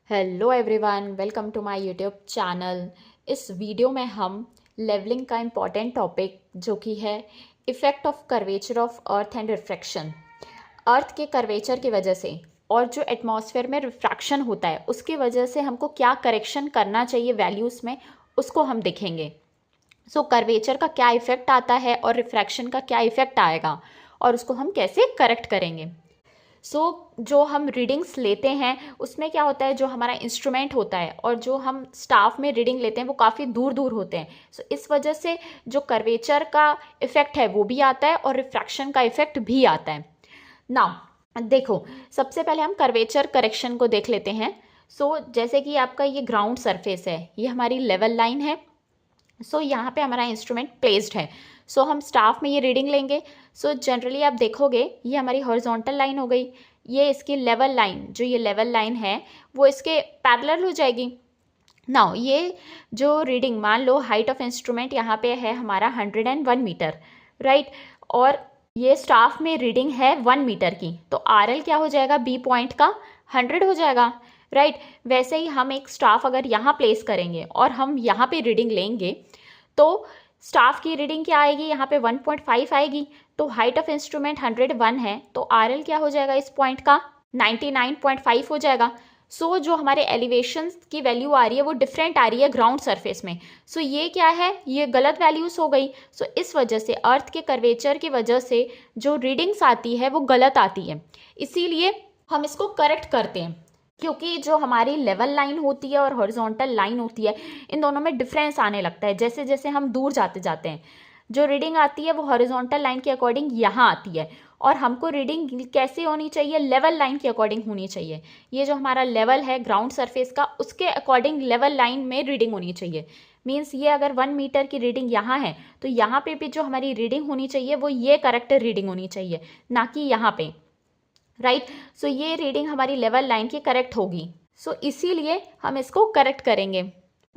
Hello everyone, welcome to my YouTube channel. इस video में हम लेवलिंग का इम्पॉर्टेंट टॉपिक जो कि है effect of curvature of earth and refraction. Earth के कर्वेचर की वजह से और जो एटमॉस्फेयर में रिफ्रैक्शन होता है उसकी वजह से हमको क्या करेक्शन करना चाहिए वैल्यूज़ में, उसको हम देखेंगे। सो कर्वेचर का क्या इफ़ेक्ट आता है और रिफ्रैक्शन का क्या इफ़ेक्ट आएगा और उसको हम कैसे करेक्ट करेंगे। जो हम रीडिंग्स लेते हैं उसमें क्या होता है, जो हमारा इंस्ट्रूमेंट होता है और जो हम स्टाफ में रीडिंग लेते हैं वो काफ़ी दूर दूर होते हैं। इस वजह से जो कर्वेचर का इफ़ेक्ट है वो भी आता है और रिफ्रैक्शन का इफ़ेक्ट भी आता है। नाउ देखो, सबसे पहले हम कर्वेचर करेक्शन को देख लेते हैं। जैसे कि आपका ये ग्राउंड सरफेस है, ये हमारी लेवल लाइन है। यहाँ पे हमारा इंस्ट्रूमेंट प्लेस्ड है। हम स्टाफ में ये रीडिंग लेंगे। जनरली आप देखोगे ये हमारी हॉरिजॉन्टल लाइन हो गई, ये इसकी लेवल लाइन, जो ये लेवल लाइन है वो इसके पैरेलल हो जाएगी। नाउ ये जो रीडिंग, मान लो हाइट ऑफ इंस्ट्रूमेंट यहाँ पे है हमारा 101 मीटर, राइट, और ये स्टाफ में रीडिंग है 1 मीटर की, तो RL क्या हो जाएगा, बी पॉइंट का 100 हो जाएगा, राइट। वैसे ही हम एक स्टाफ अगर यहाँ प्लेस करेंगे और हम यहाँ पे रीडिंग लेंगे तो स्टाफ की रीडिंग क्या आएगी, यहाँ पे 1.5 आएगी। तो हाइट ऑफ इंस्ट्रूमेंट 101 है, तो RL क्या हो जाएगा इस पॉइंट का, 99.5 हो जाएगा। जो हमारे एलिवेशन की वैल्यू आ रही है वो डिफरेंट आ रही है ग्राउंड सरफेस में। ये क्या है, ये गलत वैल्यूज हो गई। इस वजह से अर्थ के कर्वेचर की वजह से जो रीडिंग्स आती है वो गलत आती है, इसीलिए हम इसको करेक्ट करते हैं। क्योंकि जो हमारी लेवल लाइन होती है और हॉरिजॉन्टल लाइन होती है, इन दोनों में डिफरेंस आने लगता है जैसे जैसे हम दूर जाते जाते हैं। जो रीडिंग आती है वो हॉरिजॉन्टल लाइन के अकॉर्डिंग यहाँ आती है, और हमको रीडिंग कैसे होनी चाहिए, लेवल लाइन के अकॉर्डिंग होनी चाहिए। ये जो हमारा लेवल है ग्राउंड सरफेस का, उसके अकॉर्डिंग लेवल लाइन में रीडिंग होनी चाहिए। मीन्स ये अगर 1 मीटर की रीडिंग यहाँ है तो यहाँ पे भी जो हमारी रीडिंग होनी चाहिए वो ये करेक्ट रीडिंग होनी चाहिए, ना कि यहाँ पे, राइट। ये रीडिंग हमारी लेवल लाइन की करेक्ट होगी। इसीलिए हम इसको करेक्ट करेंगे।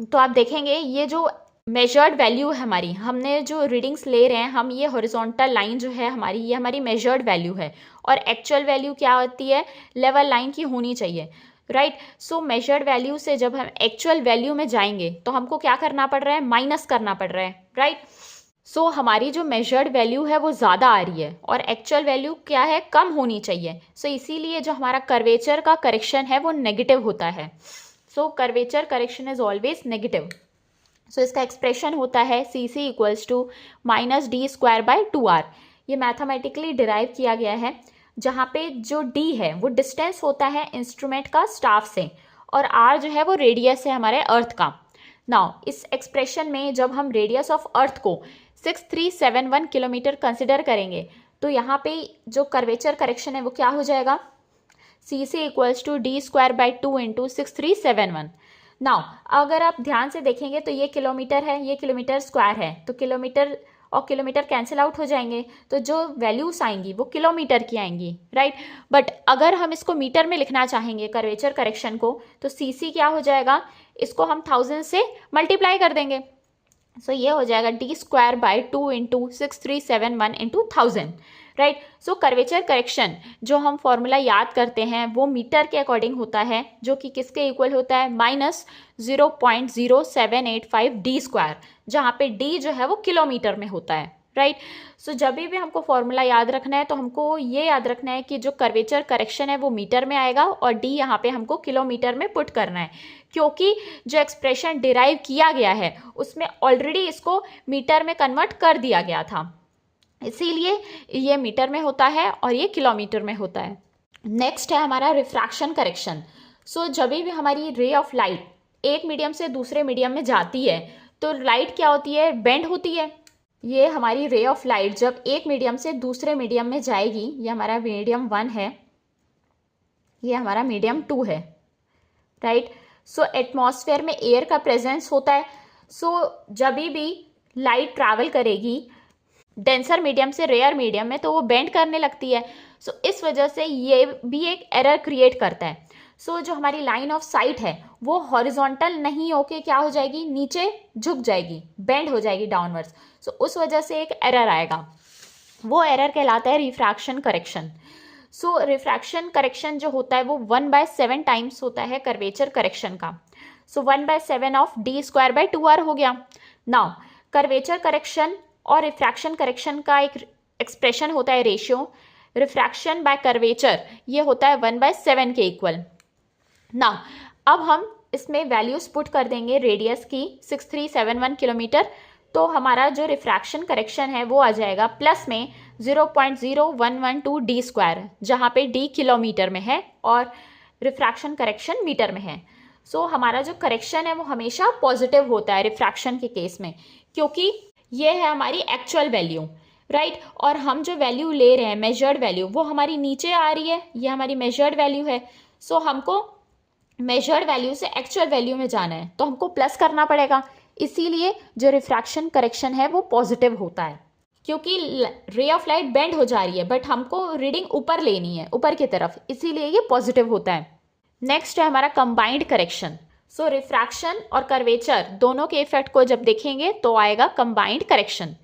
तो आप देखेंगे ये जो मेजर्ड वैल्यू है हमारी, हमने जो रीडिंग्स ले रहे हैं हम, ये हॉरिजॉन्टल लाइन जो है हमारी, ये हमारी मेजर्ड वैल्यू है, और एक्चुअल वैल्यू क्या होती है, लेवल लाइन की होनी चाहिए, राइट। मेजर्ड वैल्यू से जब हम एक्चुअल वैल्यू में जाएंगे तो हमको क्या करना पड़ रहा है, माइनस करना पड़ रहा है, राइट। हमारी जो मेजर्ड वैल्यू है वो ज़्यादा आ रही है और एक्चुअल वैल्यू क्या है, कम होनी चाहिए। इसीलिए जो हमारा कर्वेचर का करेक्शन है वो नेगेटिव होता है। Curvature correction is always negative. इसका एक्सप्रेशन होता है CC इक्वल्स टू -d²/2r। ये मैथमेटिकली डिराइव किया गया है, जहाँ पे जो d है वो डिस्टेंस होता है इंस्ट्रूमेंट का स्टाफ से, और r जो है वो रेडियस है हमारे अर्थ का। नाउ इस एक्सप्रेशन में जब हम रेडियस ऑफ अर्थ को 6371 किलोमीटर कंसिडर करेंगे तो यहाँ पे जो कर्वेचर करेक्शन है वो क्या हो जाएगा, CC equals to d²/2 into 6371। Now अगर आप ध्यान से देखेंगे तो ये किलोमीटर है, ये किलोमीटर स्क्वायर है, तो किलोमीटर और किलोमीटर कैंसिल आउट हो जाएंगे, तो जो वैल्यूज आएंगी वो किलोमीटर की आएंगी, राइट। बट अगर हम इसको मीटर में लिखना चाहेंगे कर्वेचर करेक्शन को, तो CC क्या हो जाएगा, इसको हम 1000 से मल्टीप्लाई कर देंगे। ये हो जाएगा d²/2 into 6371 into 1000, right. Curvature correction जो हम फॉर्मूला याद करते हैं वो मीटर के अकॉर्डिंग होता है, जो कि किसके इक्वल होता है, -0.0785d², जहाँ पे d जो है वो किलोमीटर में होता है, राइट। जब भी हमको फॉर्मूला याद रखना है तो हमको ये याद रखना है कि जो कर्वेचर करेक्शन है वो मीटर में आएगा और d यहाँ पे हमको किलोमीटर में पुट करना है, क्योंकि जो एक्सप्रेशन डिराइव किया गया है उसमें ऑलरेडी इसको मीटर में कन्वर्ट कर दिया गया था, इसीलिए ये मीटर में होता है और ये किलोमीटर में होता है। नेक्स्ट है हमारा रिफ्रैक्शन करेक्शन। जब भी हमारी रे ऑफ लाइट एक मीडियम से दूसरे मीडियम में जाती है तो लाइट क्या होती है, बेंड होती है। ये हमारी रे ऑफ लाइट जब एक मीडियम से दूसरे मीडियम में जाएगी, ये हमारा मीडियम 1 है, ये हमारा मीडियम 2 है, राइट। एटमॉस्फेयर में एयर का प्रेजेंस होता है। जब भी लाइट ट्रैवल करेगी डेंसर मीडियम से रेयर मीडियम में तो वो बेंड करने लगती है। इस वजह से ये भी एक एरर क्रिएट करता है। जो हमारी लाइन ऑफ साइट है वो हॉरिजॉन्टल नहीं होके क्या हो जाएगी, नीचे झुक जाएगी, बेंड हो जाएगी डाउनवर्ड्स। उस वजह से एक एरर आएगा, वो एरर कहलाता है रिफ्रैक्शन करेक्शन। सो रिफ्रैक्शन करेक्शन जो होता है वो 1/7 टाइम्स होता है कर्वेचर करेक्शन का। सो 1/7 ऑफ d²/2r हो गया। नाउ कर्वेचर करेक्शन और रिफ्रैक्शन करेक्शन का एक एक्सप्रेशन होता है रेशियो, रिफ्रैक्शन बाय कर्वेचर, ये होता है 1/7 के इक्वल। नाउ अब हम इसमें वैल्यूज पुट कर देंगे रेडियस की 6371 किलोमीटर, तो हमारा जो रिफ्रैक्शन करेक्शन है वो आ जाएगा प्लस में 0.0112 d², जहाँ पे d किलोमीटर में है और रिफ्रैक्शन करेक्शन मीटर में है। सो हमारा जो करेक्शन है वो हमेशा पॉजिटिव होता है रिफ्रैक्शन के केस में, क्योंकि ये है हमारी एक्चुअल वैल्यू, राइट। और हम जो वैल्यू ले रहे हैं मेजर्ड वैल्यू वो हमारी नीचे आ रही है, ये हमारी मेजर्ड वैल्यू है। सो हमको मेजर्ड वैल्यू से एक्चुअल वैल्यू में जाना है तो हमको प्लस करना पड़ेगा, इसीलिए जो रिफ्रैक्शन करेक्शन है वो पॉजिटिव होता है, क्योंकि रे ऑफ लाइट बेंड हो जा रही है बट हमको रीडिंग ऊपर लेनी है, ऊपर की तरफ, इसीलिए ये पॉजिटिव होता है। नेक्स्ट है हमारा कंबाइंड करेक्शन। सो रिफ्रैक्शन और कर्वेचर दोनों के इफेक्ट को जब देखेंगे तो आएगा कंबाइंड करेक्शन।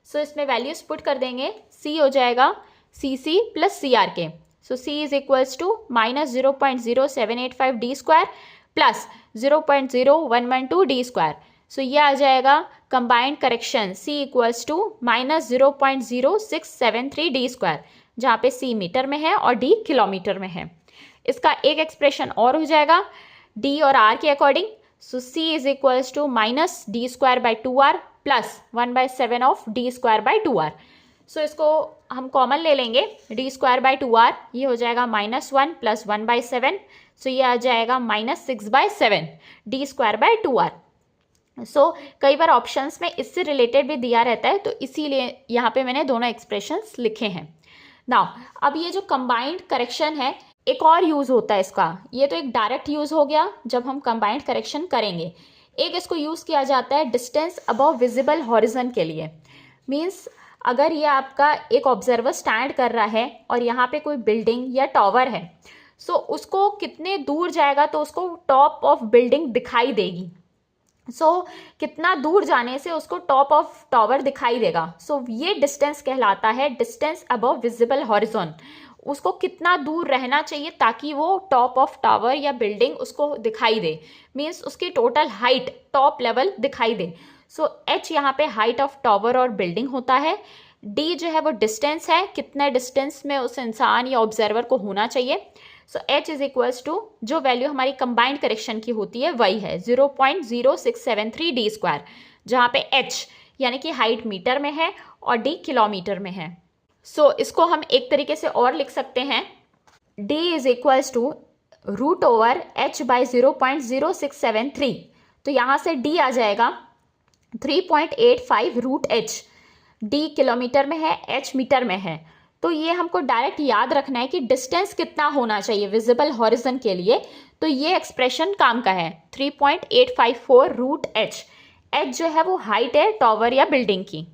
सो इसमें वैल्यूज पुट कर देंगे, सी हो जाएगा CC प्लस CR के। So C is equals to -0.0785 d² plus 0.0112 d²। So ये आ जाएगा combined correction C equals to -0.0673 d², जहाँ पे C मीटर में है और D किलोमीटर में है। इसका एक एक्सप्रेशन और हो जाएगा D और R के according. So C is equals to -d²/2r plus 1/7 of d²/2r। So इसको हम कॉमन ले लेंगे, d²/2r ये हो जाएगा -1 प्लस 1/7, सो ये आ जाएगा -6/7 d²/2r। सो कई बार ऑप्शंस में इससे रिलेटेड भी दिया रहता है, तो इसीलिए यहाँ पे मैंने दोनों एक्सप्रेशंस लिखे हैं। नाउ अब ये जो कंबाइंड करेक्शन है, एक और यूज़ होता है इसका, ये तो एक डायरेक्ट यूज़ हो गया जब हम कंबाइंड करेक्शन करेंगे। एक इसको यूज़ किया जाता है डिस्टेंस अबव विजिबल हॉरिजन के लिए। मीन्स अगर ये आपका एक ऑब्जर्वर स्टैंड कर रहा है और यहाँ पे कोई बिल्डिंग या टावर है, सो उसको कितने दूर जाएगा तो उसको टॉप ऑफ बिल्डिंग दिखाई देगी। सो कितना दूर जाने से उसको टॉप ऑफ टावर दिखाई देगा, सो ये डिस्टेंस कहलाता है डिस्टेंस अबव विजिबल हॉरिजॉन। उसको कितना दूर रहना चाहिए ताकि वो टॉप ऑफ टावर या बिल्डिंग उसको दिखाई दे, मीन्स उसकी टोटल हाइट टॉप लेवल दिखाई दे। सो h यहाँ पे हाइट ऑफ टावर और बिल्डिंग होता है, d जो है वो डिस्टेंस है, कितने डिस्टेंस में उस इंसान या ऑब्जर्वर को होना चाहिए। सो h इज इक्वल्स टू जो वैल्यू हमारी कंबाइंड करेक्शन की होती है वही है 0.0673 d², जहाँ पे h यानी कि हाइट मीटर में है और d किलोमीटर में है। सो इसको हम एक तरीके से और लिख सकते हैं, d is equals to √h/0.0673। तो यहाँ से d आ जाएगा 3.85 √h। d किलोमीटर में है, h मीटर में है, तो ये हमको डायरेक्ट याद रखना है कि डिस्टेंस कितना होना चाहिए विजिबल हॉरिजन के लिए, तो ये एक्सप्रेशन काम का है 3.854 √h। h जो है वो हाइट है टावर या बिल्डिंग की।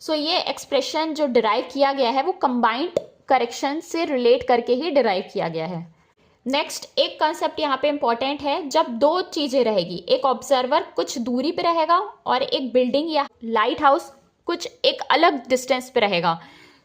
सो ये एक्सप्रेशन जो डिराइव किया गया है वो कंबाइंड करेक्शन से रिलेट करके ही डिराइव किया गया है। नेक्स्ट एक कंसेप्ट यहाँ पे इंपॉर्टेंट है, जब दो चीज़ें रहेगी, एक ऑब्जर्वर कुछ दूरी पे रहेगा और एक बिल्डिंग या लाइट हाउस कुछ एक अलग डिस्टेंस पे रहेगा।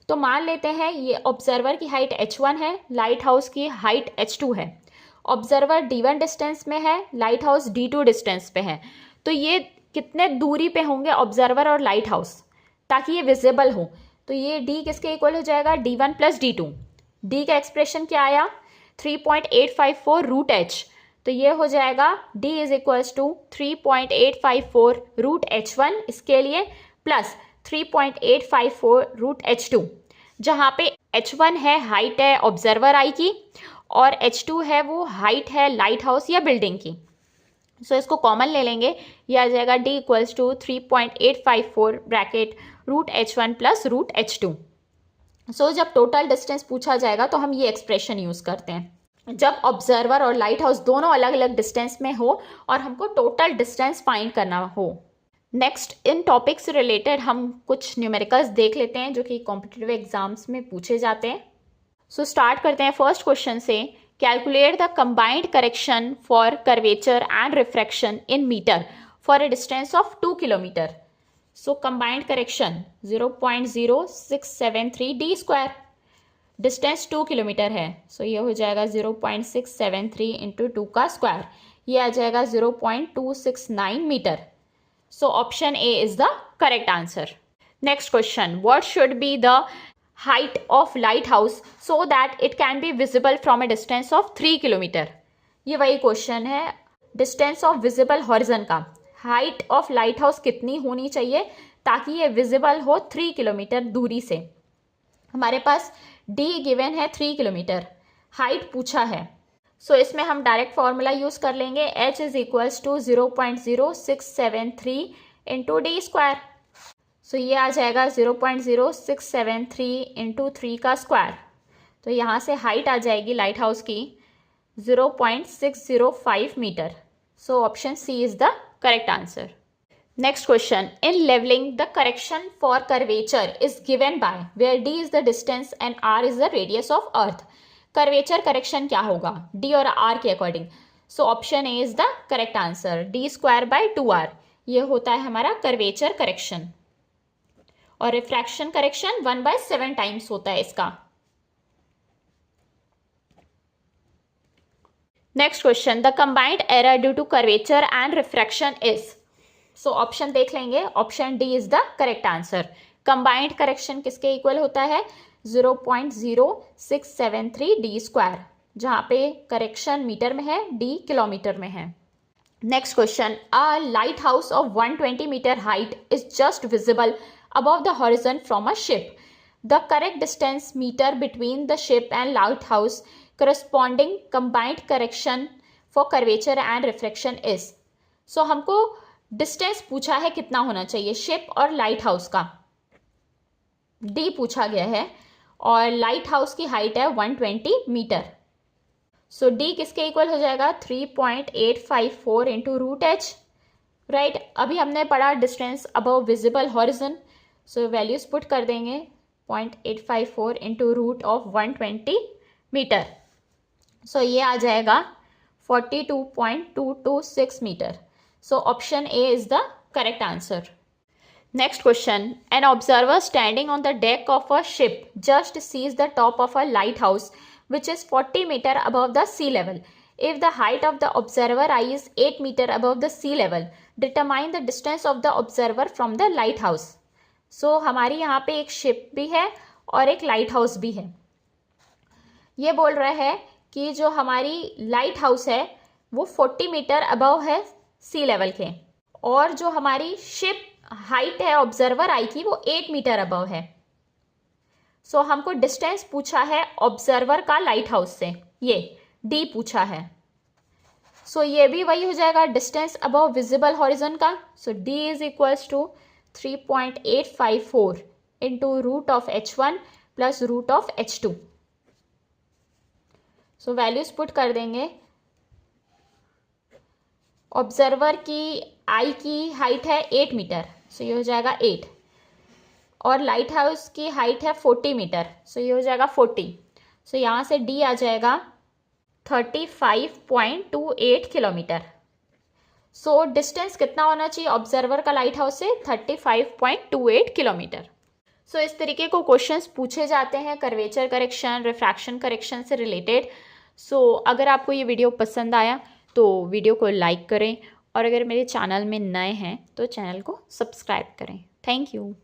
तो मान लेते हैं ये ऑब्जर्वर की हाइट h1 है, लाइट हाउस की हाइट h2 है। ऑब्जर्वर d1 डिस्टेंस में है, लाइट हाउस d2 डिस्टेंस पे है, तो ये कितने दूरी पे होंगे ऑब्जर्वर और लाइट हाउस ताकि ये विजिबल हो। तो ये d किसके इक्वल हो जाएगा, d1 प्लस d2। d का एक्सप्रेशन क्या आया 3.854 √h, तो ये हो जाएगा d is equals to 3.854 √h1 इसके लिए प्लस 3.854 √h2, जहाँ पे h1 है हाइट है ऑब्जर्वर आई की और h2 है वो हाइट है लाइट हाउस या बिल्डिंग की। सो इसको कॉमन ले लेंगे, ये आ जाएगा d equals to 3.854 bracket √h1 plus √h2। So जब टोटल डिस्टेंस पूछा जाएगा तो हम ये एक्सप्रेशन यूज़ करते हैं जब ऑब्जर्वर और लाइट हाउस दोनों अलग अलग डिस्टेंस में हो और हमको टोटल डिस्टेंस फाइंड करना हो। नेक्स्ट इन टॉपिक से रिलेटेड हम कुछ न्यूमेरिकल्स देख लेते हैं जो कि कॉम्पिटिटिव एग्जाम्स में पूछे जाते हैं। सो स्टार्ट करते हैं फर्स्ट क्वेश्चन से, calculate the combined correction for curvature and refraction in metre for a distance of 2 kilometre. So combined correction 0.0673 d²। Distance 2 kilometre है, सो ये हो जाएगा 0.673 इंटू 2 का स्क्वायर, ये आ जाएगा 0.269 metre. So option A is the correct answer. Next question, what should be the height of light house so that it can be visible from a distance of 3 kilometre. ये वही question है, distance of visible horizon का height of light house कितनी होनी चाहिए ताकि ये visible हो 3 किलोमीटर दूरी से. हमारे पास डी गिवन है 3 किलोमीटर, हाइट पूछा है, सो इसमें हम डायरेक्ट फॉर्मूला यूज़ कर लेंगे. h is equals to 0.0673 into D square. So ये आ जाएगा 0.0673 इंटू 3 का स्क्वायर. तो यहाँ से हाइट आ जाएगी लाइट हाउस की 0.605 metre. So option C is the correct answer. Next question, in leveling the correction for curvature is given by where d is the distance and r is the radius of earth. Curvature correction क्या होगा d और r के according. So option A is the correct answer. d square by 2r ये होता है हमारा curvature correction, और refraction correction 1/7 times होता है इसका. Next question, the combined error due to curvature and refraction is. So option देख लेंगे. Option D is the correct answer. Combined correction किसके इक्वल होता है 0.0673 डी स्क्वायर, जहाँ पे करेक्शन मीटर में है, डी किलोमीटर में है. Next question, a light house of 120 metre height is just visible above the horizon from a ship. The correct distance meter between the ship and lighthouse corresponding combined correction for curvature and refraction is. So हमको distance पूछा है कितना होना चाहिए ship और light house का, D पूछा गया है, और लाइट हाउस की हाइट है 120 मीटर. सो डी किसके इक्वल हो जाएगा 3.854 इंटू रूट एच. राइट, अभी हमने पढ़ा distance above visible horizon, so values put कर देंगे 0.854 into root of 120 metre. So ये आ जाएगा 42.226 metre. So option A is the correct answer. Next question, an observer standing on the deck of a ship just sees the top of a light house which is 40 metre above the sea level. If the height of the observer eye is 8 metre above the sea level, determine the distance of the observer from the light house. So हमारी यहाँ पे एक ship भी है और एक light house भी है. ये बोल रहा है कि जो हमारी लाइट हाउस है वो 40 मीटर अबव है सी लेवल के, और जो हमारी शिप हाइट है ऑब्जर्वर आई की वो 8 मीटर अबव है. सो हमको डिस्टेंस पूछा है ऑब्जर्वर का लाइट हाउस से, ये डी पूछा है. सो ये भी वही हो जाएगा डिस्टेंस अबव विजिबल हॉरिजन का. So D is equals to 3.854 into root of h1 plus root of h2. So values put कर देंगे. ऑब्जर्वर की आई की हाइट है 8 मीटर, सो ये हो जाएगा 8, और लाइट हाउस की हाइट है 40 मीटर, सो ये हो जाएगा 40. सो यहाँ से डी आ जाएगा 35.28 किलोमीटर. सो डिस्टेंस कितना होना चाहिए ऑब्जर्वर का लाइट हाउस से 35.28 किलोमीटर. सो इस तरीके को क्वेश्चंस पूछे जाते हैं कर्वेचर करेक्शन, रिफ्रैक्शन करेक्शन से रिलेटेड. सो अगर आपको ये वीडियो पसंद आया तो वीडियो को लाइक करें, और अगर मेरे चैनल में नए हैं तो चैनल को सब्सक्राइब करें. Thank you.